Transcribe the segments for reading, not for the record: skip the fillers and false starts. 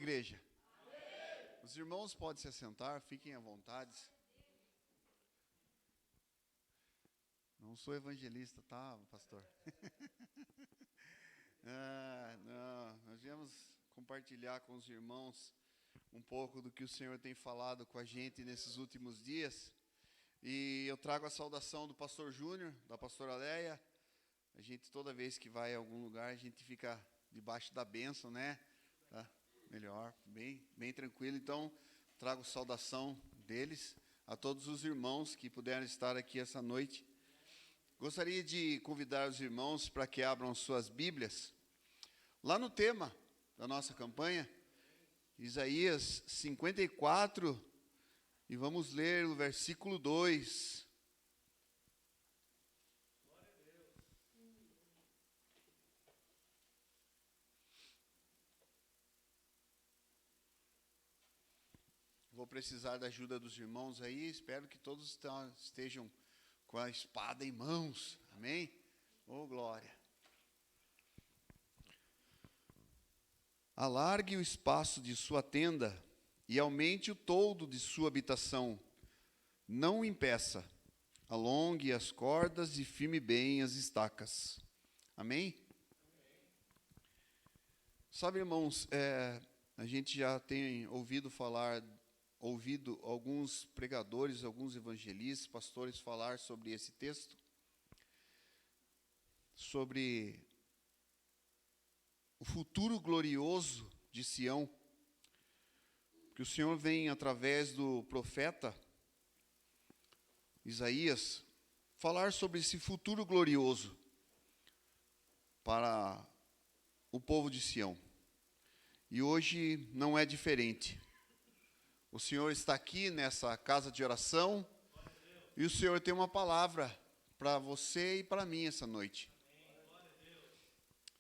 igreja? Os irmãos podem se assentar, fiquem à vontade. Não sou evangelista, tá, pastor? Não, nós viemos compartilhar com os irmãos um pouco do que o Senhor tem falado com a gente nesses últimos dias. E eu trago a saudação do pastor Júnior, da pastora Leia. A gente, toda vez que vai a algum lugar, a gente fica debaixo da bênção, né? Tá? Melhor, bem tranquilo. Então, trago saudação deles a todos os irmãos que puderam estar aqui essa noite. Gostaria de convidar os irmãos para que abram suas Bíblias. Lá no tema da nossa campanha, Isaías 54, e vamos ler o versículo 2. Vou precisar da ajuda dos irmãos aí, espero que todos estejam com a espada em mãos, amém? Oh, glória! Alargue o espaço de sua tenda e aumente o toldo de sua habitação. Não o impeça, alongue as cordas e firme bem as estacas. Amém? Sabe, irmãos, a gente já tem ouvido alguns pregadores, alguns evangelistas, pastores falar sobre esse texto, sobre o futuro glorioso de Sião, que o Senhor vem através do profeta Isaías falar sobre esse futuro glorioso para o povo de Sião. E hoje não é diferente. O Senhor está aqui nessa casa de oração e o Senhor tem uma palavra para você e para mim essa noite.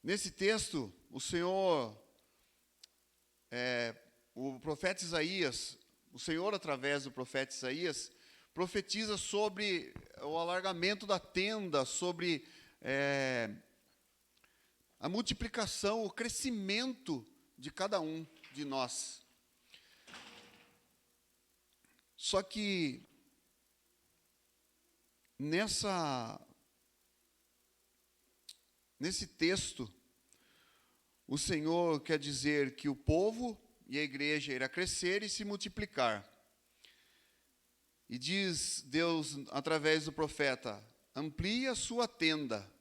Nesse texto, o Senhor, o profeta Isaías, o Senhor através do profeta Isaías, profetiza sobre o alargamento da tenda, sobre a multiplicação, o crescimento de cada um de nós. Só que nesse texto, o Senhor quer dizer que o povo e a igreja irá crescer e se multiplicar. E diz Deus, através do profeta, amplie a sua tenda.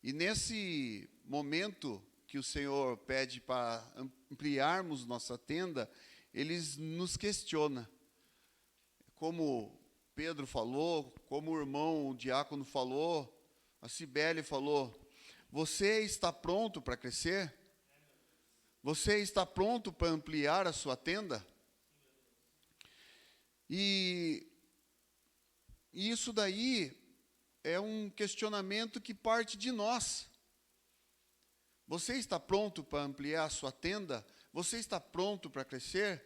E nesse momento que o Senhor pede para ampliarmos nossa tenda, Ele nos questiona. Como Pedro falou, como o irmão, o diácono falou, a Cibele falou, você está pronto para crescer? Você está pronto para ampliar a sua tenda? E isso daí é um questionamento que parte de nós. Você está pronto para ampliar a sua tenda? Você está pronto para crescer?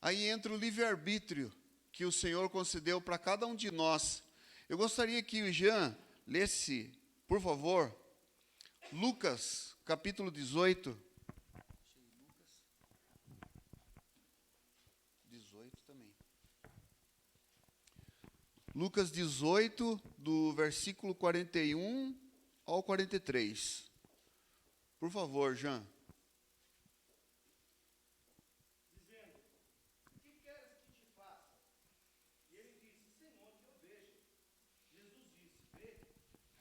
Aí entra o livre-arbítrio que o Senhor concedeu para cada um de nós. Eu gostaria que o Jean lesse, por favor, Lucas, capítulo 18. 18 também. Lucas 18, do versículo 41 ao 43. Por favor, Jean. Dizendo, o que queres que te faça? E ele disse, Senhor, que eu veja. Jesus disse, vê,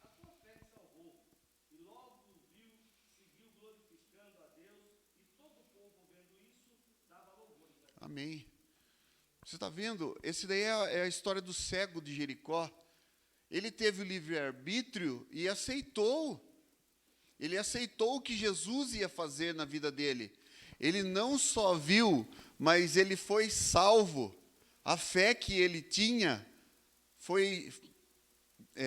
a tua fé te salvou. E logo viu, seguiu glorificando a Deus, e todo o povo vendo isso, dava louvores a Deus. Amém. Você está vendo? Esse daí é a história do cego de Jericó. Ele teve o livre-arbítrio e aceitou. Ele aceitou o que Jesus ia fazer na vida dele. Ele não só viu, mas ele foi salvo. A fé que ele tinha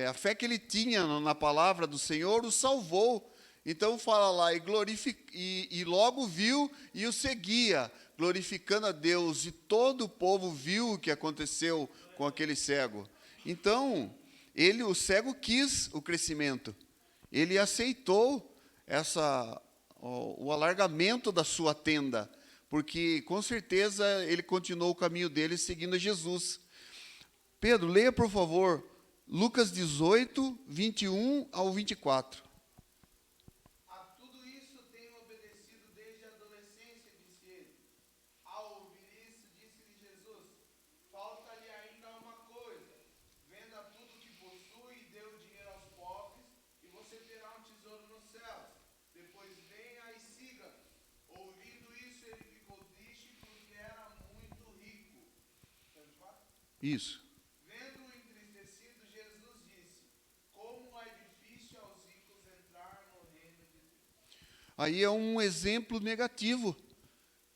a fé que ele tinha na palavra do Senhor o salvou. Então fala lá, e logo viu e o seguia, glorificando a Deus. E todo o povo viu o que aconteceu com aquele cego. Então, o cego quis o crescimento. Ele aceitou o alargamento da sua tenda, porque com certeza ele continuou o caminho dele seguindo a Jesus. Pedro, leia por favor, Lucas 18, 21 ao 24. A tudo isso tenho obedecido desde a adolescência, disse ele. Ao ouvir isso, disse-lhe Jesus: falta-lhe ainda uma coisa. Venda tudo que possui e dê o dinheiro aos pobres, e você terá um tesouro nos céus. Depois venha e siga-me. Ouvindo isso, ele ficou triste porque era muito rico. Isso. Vendo-o entristecido, Jesus disse: como é difícil aos ricos entrar no reino de Deus. Aí é um exemplo negativo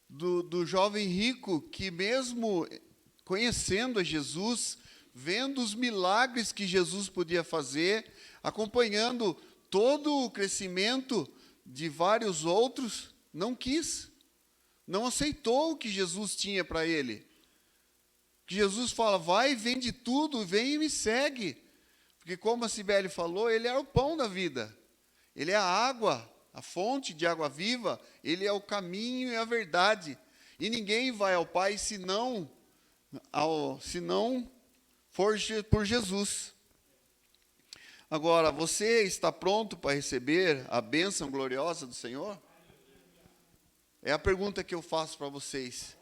do jovem rico que, mesmo conhecendo a Jesus, vendo os milagres que Jesus podia fazer, acompanhando todo o crescimento de vários outros, não quis, não aceitou o que Jesus tinha para ele. Que Jesus fala: vai, vende tudo, vem e me segue. Porque, como a Cibele falou, ele é o pão da vida, ele é a água, a fonte de água viva, ele é o caminho e a verdade. E ninguém vai ao Pai se não for por Jesus. Agora, você está pronto para receber a bênção gloriosa do Senhor? É a pergunta que eu faço para vocês.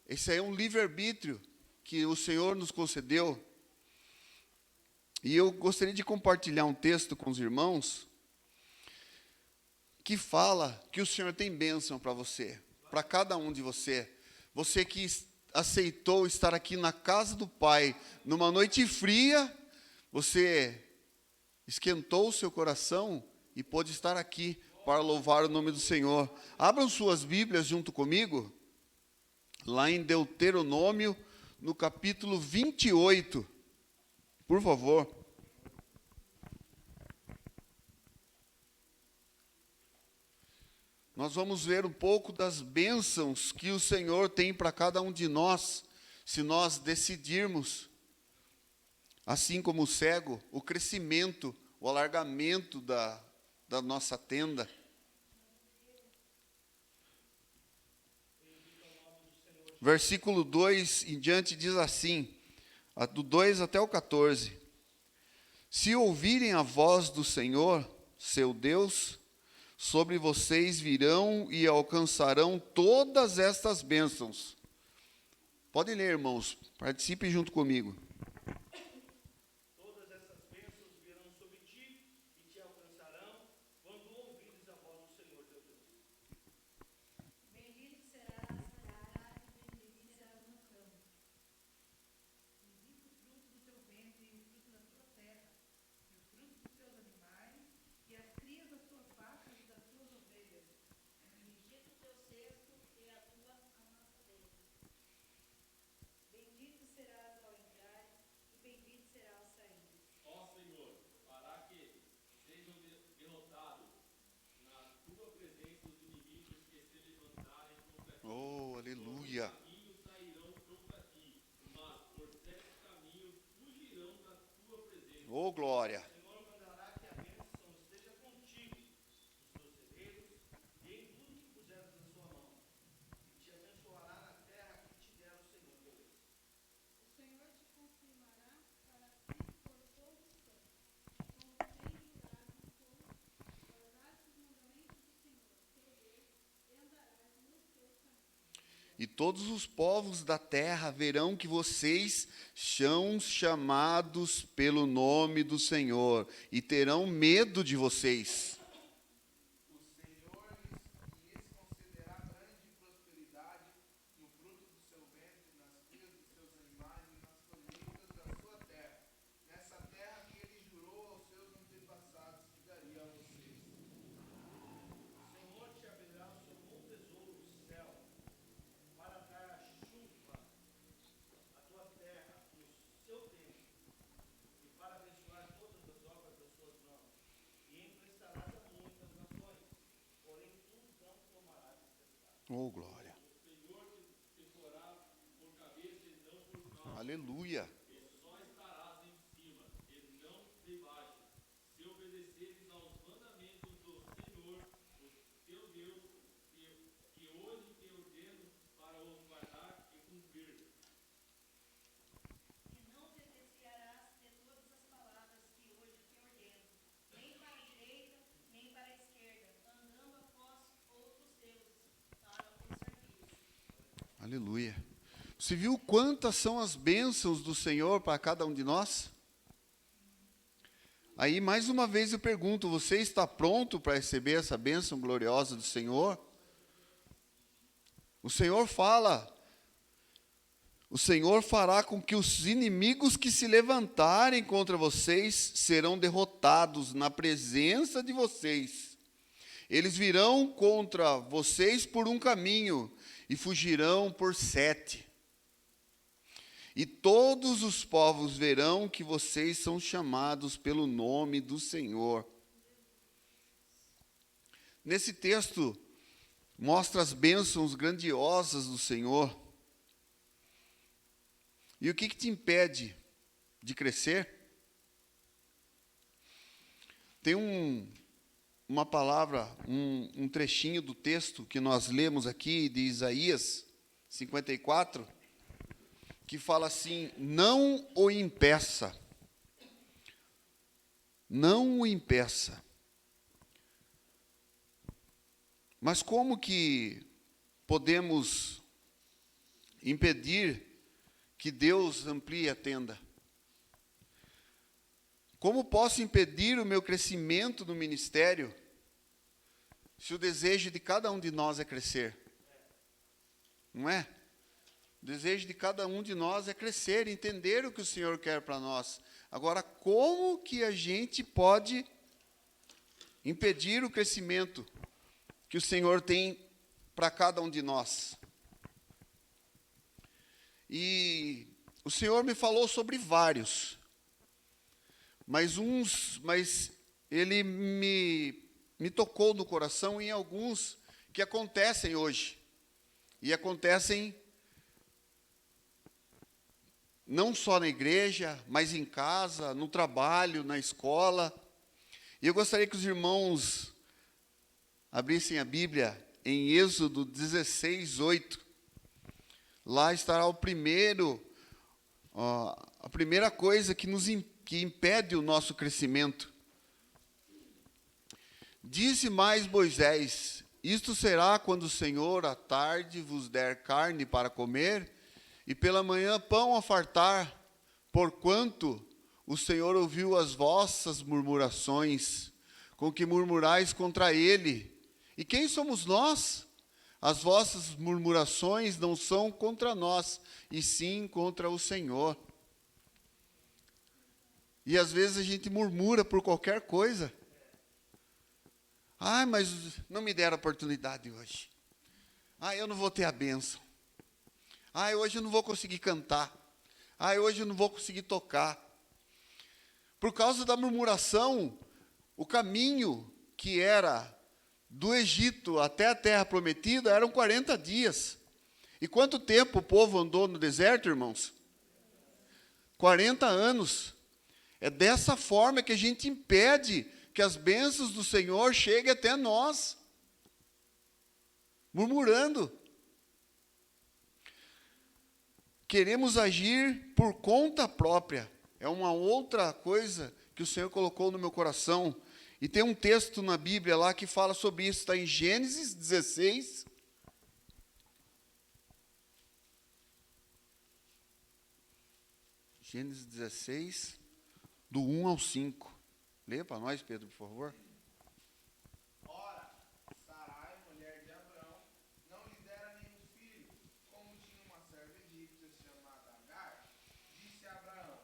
Esse aí é um livre-arbítrio que o Senhor nos concedeu. E eu gostaria de compartilhar um texto com os irmãos que fala que o Senhor tem bênção para você, para cada um de você. Você que aceitou estar aqui na casa do Pai, numa noite fria, você esquentou o seu coração e pôde estar aqui para louvar o nome do Senhor. Abram suas Bíblias junto comigo, lá em Deuteronômio, no capítulo 28, por favor. Nós vamos ver um pouco das bênçãos que o Senhor tem para cada um de nós, se nós decidirmos, assim como o cego, o crescimento, o alargamento da nossa tenda. Versículo 2 em diante diz assim, do 2 até o 14. Se ouvirem a voz do Senhor, seu Deus, sobre vocês virão e alcançarão todas estas bênçãos. Podem ler, irmãos, participe junto comigo. Todas essas bênçãos virão sobre ti e te alcançarão quando ouvires a voz do Senhor teu Deus. Bendito serás na seara e bendito serás no campo. Bendito o fruto do teu ventre e o fruto da tua terra, e o fruto dos teus animais, e as crias das tuas vacas e das tuas ovelhas. Bendito o teu cesto e a tua amassadeira. Bendito serás ao entrar e bendito será ao sair. Ó Senhor, fará que sejam derrotados na tua presença os inimigos que se levantarem contra ti. Oh, aleluia. Caminhos sairão contra ti, mas por 7 caminhos fugirão da tua presença. Oh, glória. O Senhor mandará que a bênção esteja contigo, nos teus celeiros e em tudo que puseres na sua mão, e te abençoará na terra que te der o Senhor teu Deus. O Senhor te confirmará para sempre por todo o tempo, como tem jurado por guardares os mandamentos do Senhor, teu Deus, e andarás nos teus caminhos. E todos os povos da terra verão que vocês são chamados pelo nome do Senhor e terão medo de vocês. O Senhor lhes concederá grande prosperidade no fruto do seu ventre, nas crias dos seus animais e nas colheitas da sua terra, nessa terra que ele jurou aos seus antepassados que daria a vocês. O Senhor te abrirá o seu bom tesouro, o céu, para dar a chuva à tua terra no seu tempo, e para abençoar todas as obras das suas mãos. E emprestarás a muitas nações, porém tu não tomarás emprestado. Oh, glória. O Senhor te porá por cabeça e não por cauda, Aleluia. e só estarás em cima e não debaixo, se obedeceres aos mandamentos do Senhor, o teu Aleluia. Você viu quantas são as bênçãos do Senhor para cada um de nós? Aí, mais uma vez eu pergunto, você está pronto para receber essa bênção gloriosa do Senhor? O Senhor fala, o Senhor fará com que os inimigos que se levantarem contra vocês serão derrotados na presença de vocês. Eles virão contra vocês por um caminho e fugirão por 7. E todos os povos verão que vocês são chamados pelo nome do Senhor. Nesse texto, mostra as bênçãos grandiosas do Senhor. E o que te impede de crescer? Tem uma palavra, um trechinho do texto que nós lemos aqui, de Isaías 54, que fala assim: não o impeça. Não o impeça. Mas como que podemos impedir que Deus amplie a tenda? Como posso impedir o meu crescimento no ministério, se o desejo de cada um de nós é crescer? Não é? O desejo de cada um de nós é crescer, entender o que o Senhor quer para nós. Agora, como que a gente pode impedir o crescimento que o Senhor tem para cada um de nós? E o Senhor me falou sobre vários, mas Ele me tocou no coração em alguns que acontecem hoje, e acontecem não só na igreja, mas em casa, no trabalho, na escola. E eu gostaria que os irmãos abrissem a Bíblia em Êxodo 16, 8. Lá estará a primeira coisa que impede o nosso crescimento. Disse mais Moisés: isto será quando o Senhor à tarde vos der carne para comer, e pela manhã pão a fartar, porquanto o Senhor ouviu as vossas murmurações, com que murmurais contra ele. E quem somos nós? As vossas murmurações não são contra nós, e sim contra o Senhor. E às vezes a gente murmura por qualquer coisa. Ah, mas não me deram oportunidade hoje. Ah, eu não vou ter a bênção. Ah, hoje eu não vou conseguir cantar. Ah, hoje eu não vou conseguir tocar. Por causa da murmuração, o caminho que era do Egito até a terra prometida eram 40 dias. E quanto tempo o povo andou no deserto, irmãos? 40 anos. É dessa forma que a gente impede que as bênçãos do Senhor cheguem até nós. Murmurando. Queremos agir por conta própria. É uma outra coisa que o Senhor colocou no meu coração. E tem um texto na Bíblia lá que fala sobre isso. Está em Gênesis 16. Gênesis 16, do 1 ao 5. Leia para nós, Pedro, por favor. Ora, Sarai, mulher de Abrão, não lhe dera nenhum filho, como tinha uma serva egípcia chamada Agar, disse a Abraão: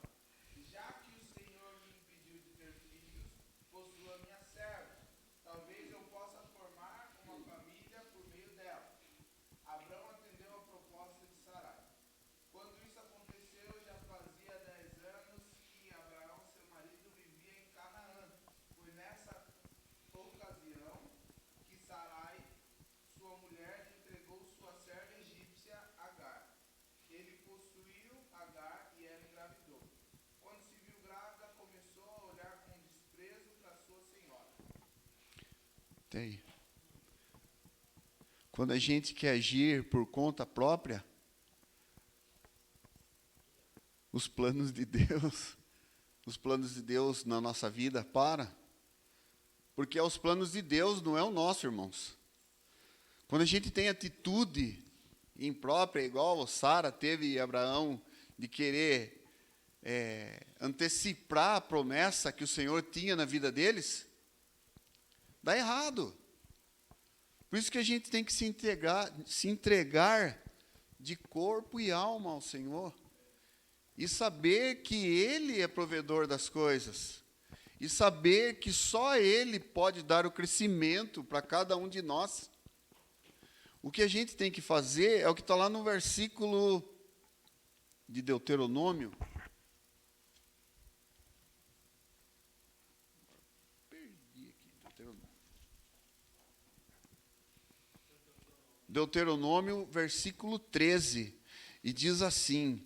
já que o Senhor me impediu de ter filhos, possua minha serva, talvez eu possa formar uma família por meio dela. Abrão atendeu a proposta de Sarai. Quando isso aconteceu, já fazia 10 anos que Abraão, seu marido, vivia em Canaã. Foi nessa ocasião que Sarai, sua mulher, lhe entregou sua serva egípcia Agar. Ele possuiu Agar e ela engravidou. Quando se viu grávida, começou a olhar com desprezo para sua senhora. Tem. Quando a gente quer agir por conta própria, os planos de Deus na nossa vida para. Porque é os planos de Deus, não é o nosso, irmãos. Quando a gente tem atitude imprópria, igual Sara teve e Abraão, de querer antecipar a promessa que o Senhor tinha na vida deles, dá errado. Por isso que a gente tem que se entregar de corpo e alma ao Senhor, e saber que Ele é provedor das coisas, e saber que só Ele pode dar o crescimento para cada um de nós. O que a gente tem que fazer é o que está lá no versículo de Deuteronômio. Perdi aqui, Deuteronômio, versículo 13, e diz assim: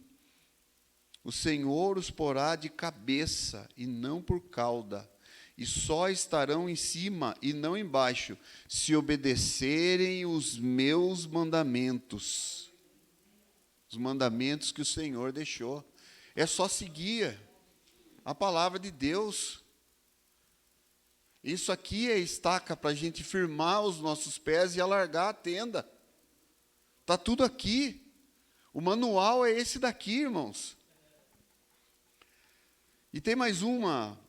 o Senhor os porá de cabeça e não por cauda, e só estarão em cima e não embaixo, se obedecerem os meus mandamentos. Os mandamentos que o Senhor deixou. É só seguir a palavra de Deus. Isso aqui é estaca para a gente firmar os nossos pés e alargar a tenda. Está tudo aqui. O manual é esse daqui, irmãos. E tem mais uma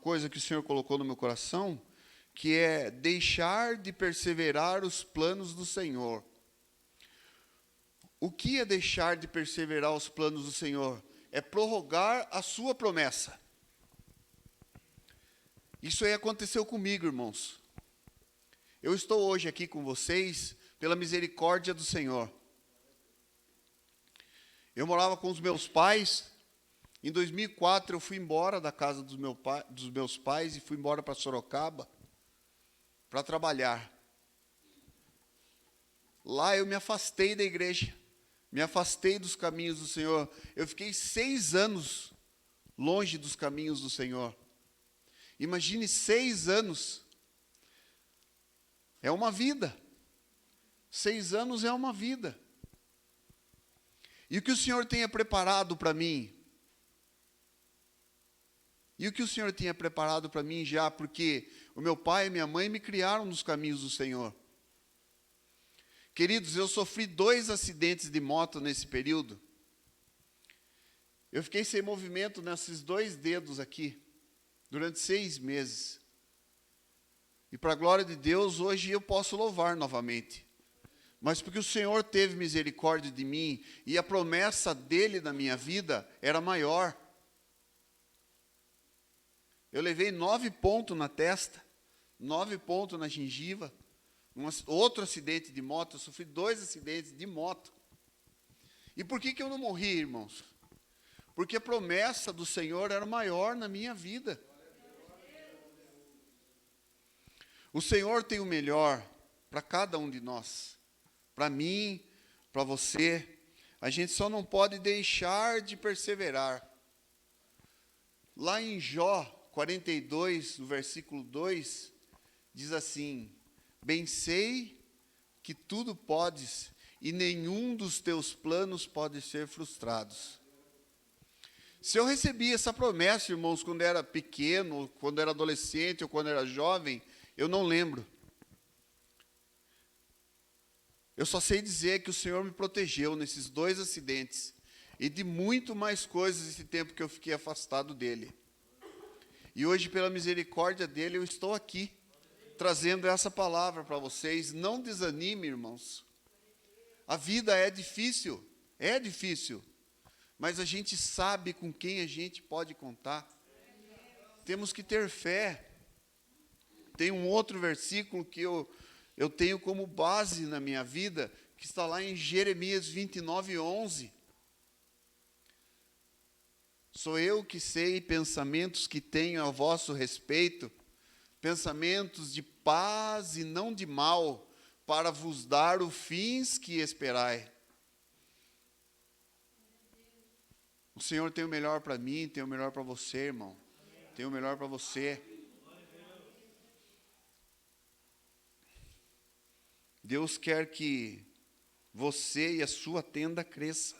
coisa que o Senhor colocou no meu coração, que é deixar de perseverar os planos do Senhor. O que é deixar de perseverar os planos do Senhor? É prorrogar a sua promessa. Isso aí aconteceu comigo, irmãos. Eu estou hoje aqui com vocês pela misericórdia do Senhor. Eu morava com os meus pais. Em 2004, eu fui embora da casa dos meus pais e fui embora para Sorocaba para trabalhar. Lá eu me afastei da igreja, me afastei dos caminhos do Senhor. Eu fiquei 6 anos longe dos caminhos do Senhor. Imagine 6 anos. É uma vida. 6 anos é uma vida. E o que o Senhor tenha preparado para mim? E o que o Senhor tinha preparado para mim já, porque o meu pai e minha mãe me criaram nos caminhos do Senhor. Queridos, eu sofri 2 acidentes de moto nesse período. Eu fiquei sem movimento nesses 2 dedos aqui, durante 6 meses. E para a glória de Deus, hoje eu posso louvar novamente. Mas porque o Senhor teve misericórdia de mim, e a promessa dele na minha vida era maior. Eu levei 9 pontos na testa, 9 pontos na gengiva, outro acidente de moto. Eu sofri 2 acidentes de moto. E por que eu não morri, irmãos? Porque a promessa do Senhor era maior na minha vida. O Senhor tem o melhor para cada um de nós. Para mim, para você. A gente só não pode deixar de perseverar. Lá em Jó 42, no versículo 2, diz assim: bem sei que tudo podes, e nenhum dos teus planos pode ser frustrados. Se eu recebi essa promessa, irmãos, quando era pequeno, quando era adolescente ou quando era jovem, eu não lembro. Eu só sei dizer que o Senhor me protegeu nesses 2 acidentes e de muito mais coisas esse tempo que eu fiquei afastado dele. E hoje, pela misericórdia dele, eu estou aqui, trazendo essa palavra para vocês. Não desanime, irmãos. A vida é difícil, mas a gente sabe com quem a gente pode contar. Temos que ter fé. Tem um outro versículo que eu tenho como base na minha vida, que está lá em Jeremias 29:11. Sou eu que sei pensamentos que tenho a vosso respeito, pensamentos de paz e não de mal, para vos dar o fins que esperai. O Senhor tem o melhor para mim, tem o melhor para você, irmão. Tem o melhor para você. Deus quer que você e a sua tenda cresça.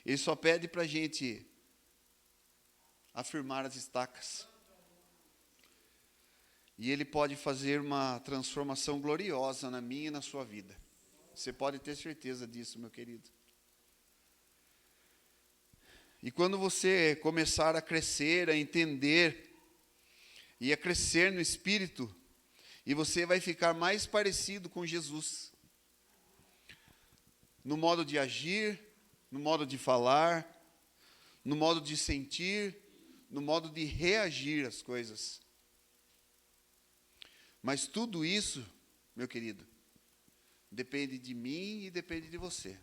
Ele só pede para a gente afirmar as estacas. E Ele pode fazer uma transformação gloriosa na minha e na sua vida. Você pode ter certeza disso, meu querido. E quando você começar a crescer, a entender, e a crescer no Espírito, e você vai ficar mais parecido com Jesus. No modo de agir, no modo de falar, no modo de sentir, no modo de reagir às coisas. Mas tudo isso, meu querido, depende de mim e depende de você.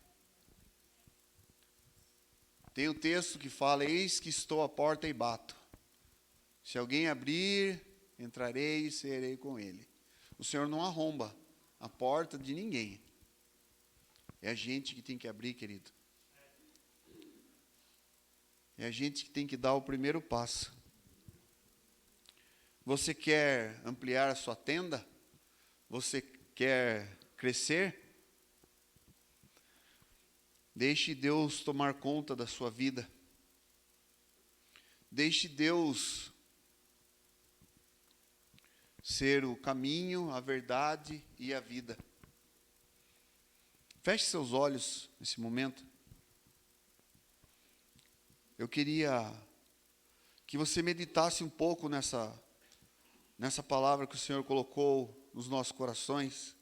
Tem um texto que fala: eis que estou à porta e bato. Se alguém abrir, entrarei e serei com ele. O Senhor não arromba a porta de ninguém. É a gente que tem que abrir, querido. É a gente que tem que dar o primeiro passo. Você quer ampliar a sua tenda? Você quer crescer? Deixe Deus tomar conta da sua vida. Deixe Deus ser o caminho, a verdade e a vida. Feche seus olhos nesse momento. Eu queria que você meditasse um pouco nessa palavra que o Senhor colocou nos nossos corações.